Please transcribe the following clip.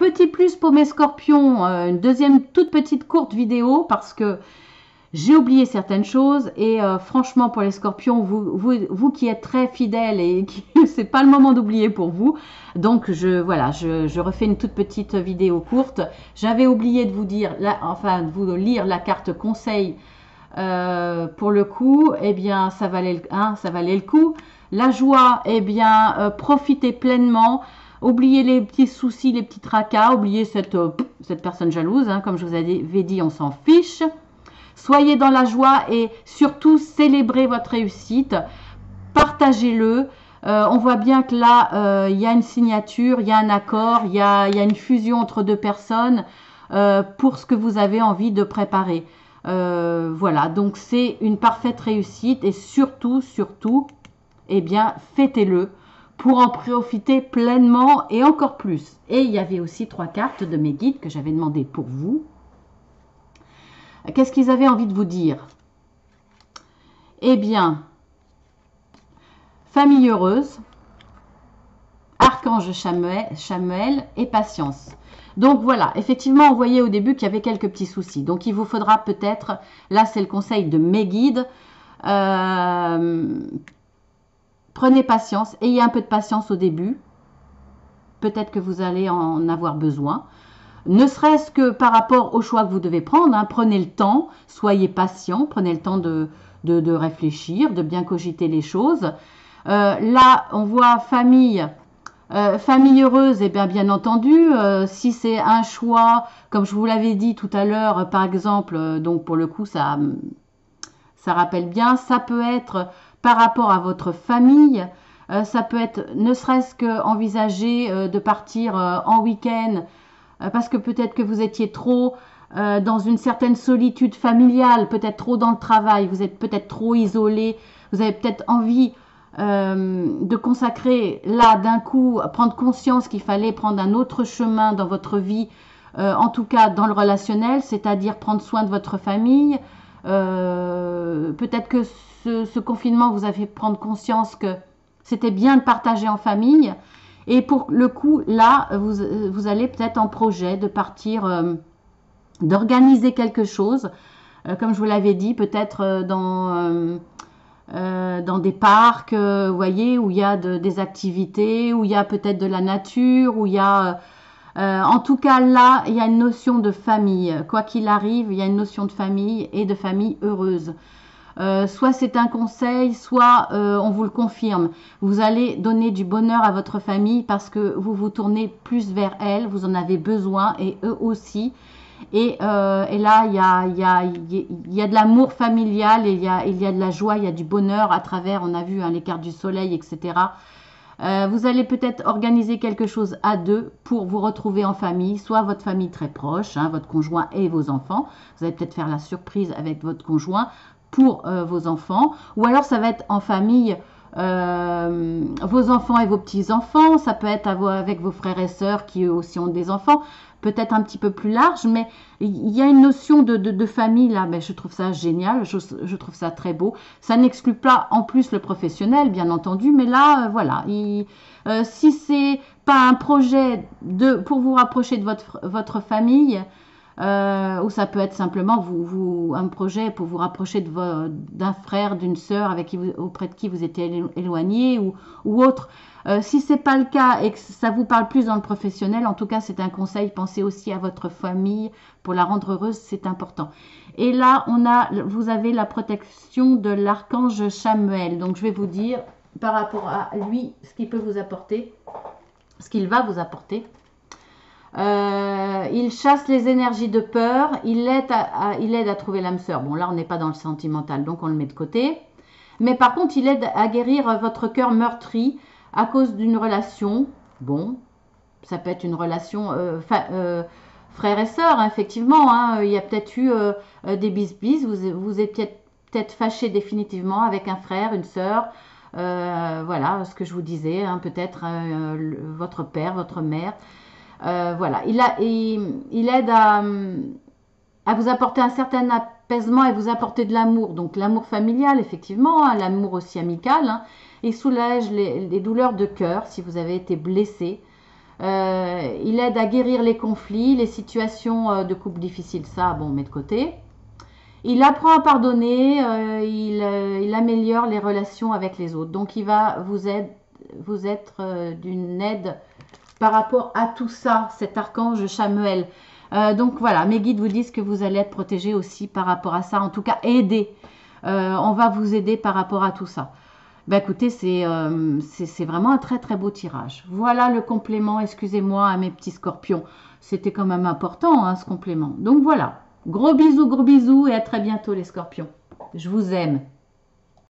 petit plus pour mes scorpions, une deuxième toute petite courte vidéo parce que j'ai oublié certaines choses et franchement pour les scorpions, vous qui êtes très fidèles et qui c'est pas le moment d'oublier pour vous. Donc je refais une toute petite vidéo courte. J'avais oublié de vous dire, de vous lire la carte conseil. Pour le coup, eh bien, ça valait le coup. La joie, eh bien, profitez pleinement. Oubliez les petits soucis, les petits tracas. Oubliez cette personne jalouse. Hein, comme je vous avais dit, on s'en fiche. Soyez dans la joie et surtout célébrez votre réussite. Partagez-le. On voit bien que là, il y a une signature, il y a un accord, il y a une fusion entre deux personnes pour ce que vous avez envie de préparer. Voilà, donc c'est une parfaite réussite et surtout, eh bien, fêtez-le pour en profiter pleinement et encore plus. Et il y avait aussi 3 cartes de mes guides que j'avais demandé pour vous. Qu'est-ce qu'ils avaient envie de vous dire? Eh bien, famille heureuse, archange Chamuel et patience. Donc voilà, effectivement, on voyait au début qu'il y avait quelques petits soucis. Donc il vous faudra peut-être, là c'est le conseil de mes guides, prenez patience, ayez un peu de patience au début. Peut-être que vous allez en avoir besoin. Ne serait-ce que par rapport au choix que vous devez prendre, hein, prenez le temps, soyez patient, prenez le temps de réfléchir, de bien cogiter les choses. Là, on voit famille heureuse, et bien entendu, si c'est un choix, comme je vous l'avais dit tout à l'heure, par exemple, donc pour le coup, ça rappelle bien, ça peut être par rapport à votre famille, ça peut être ne serait-ce que envisager de partir en week-end, parce que peut-être que vous étiez trop dans une certaine solitude familiale, peut-être trop dans le travail, vous êtes peut-être trop isolé, vous avez peut-être envie de consacrer là d'un coup, prendre conscience qu'il fallait prendre un autre chemin dans votre vie, en tout cas dans le relationnel, c'est-à-dire prendre soin de votre famille. Peut-être que ce confinement vous a fait prendre conscience que c'était bien de partager en famille. Et pour le coup, là, vous allez peut-être en projet de partir, d'organiser quelque chose, comme je vous l'avais dit, peut-être dans des parcs, vous voyez, où il y a des activités, où il y a peut-être de la nature, où il y a... en tout cas, là, il y a une notion de famille. Quoi qu'il arrive, il y a une notion de famille et de famille heureuse. Soit c'est un conseil, soit on vous le confirme. Vous allez donner du bonheur à votre famille parce que vous vous tournez plus vers elle, vous en avez besoin et eux aussi. Et là, il y a de l'amour familial et il y a de la joie, il y a du bonheur à travers, on a vu hein, les cartes du soleil, etc. Vous allez peut-être organiser quelque chose à deux pour vous retrouver en famille, soit votre famille très proche, hein, votre conjoint et vos enfants. Vous allez peut-être faire la surprise avec votre conjoint pour vos enfants, ou alors ça va être en famille, vos enfants et vos petits-enfants, ça peut être avec vos frères et sœurs qui eux aussi ont des enfants, peut-être un petit peu plus large, mais il y a une notion de famille là, mais je trouve ça génial, je trouve ça très beau. Ça n'exclut pas en plus le professionnel, bien entendu, mais là, voilà, si c'est pas un projet pour vous rapprocher de votre famille, ou ça peut être simplement un projet pour vous rapprocher d'un frère, d'une sœur auprès de qui vous étiez éloigné ou autre. Si ce n'est pas le cas et que ça vous parle plus dans le professionnel, en tout cas c'est un conseil, pensez aussi à votre famille pour la rendre heureuse, c'est important. Et là vous avez la protection de l'archange Chamuel. Donc je vais vous dire par rapport à lui ce qu'il peut vous apporter, ce qu'il va vous apporter. Il chasse les énergies de peur, il aide à trouver l'âme sœur. Bon là on n'est pas dans le sentimental donc on le met de côté. Mais par contre il aide à guérir votre cœur meurtri à cause d'une relation. Bon, ça peut être une relation frère et sœur, hein, effectivement. Hein, il y a peut-être eu des bisbis, vous êtes peut-être fâché définitivement avec un frère, une sœur. Voilà ce que je vous disais, hein, peut-être votre père, votre mère. Voilà, il aide à vous apporter un certain apaisement et vous apporter de l'amour. Donc l'amour familial, effectivement, hein, l'amour aussi amical. Hein, et soulage les douleurs de cœur si vous avez été blessé. Il aide à guérir les conflits, les situations de couple difficiles, ça, bon, on met de côté. Il apprend à pardonner, il améliore les relations avec les autres. Donc, il va vous être d'une aide par rapport à tout ça, cet archange Chamuel. Donc voilà, mes guides vous disent que vous allez être protégé aussi par rapport à ça. En tout cas, aider. On va vous aider par rapport à tout ça. Ben écoutez, c'est vraiment un très très beau tirage. Voilà le complément, excusez-moi à mes petits scorpions. C'était quand même important hein, ce complément. Donc voilà, gros bisous et à très bientôt les scorpions. Je vous aime.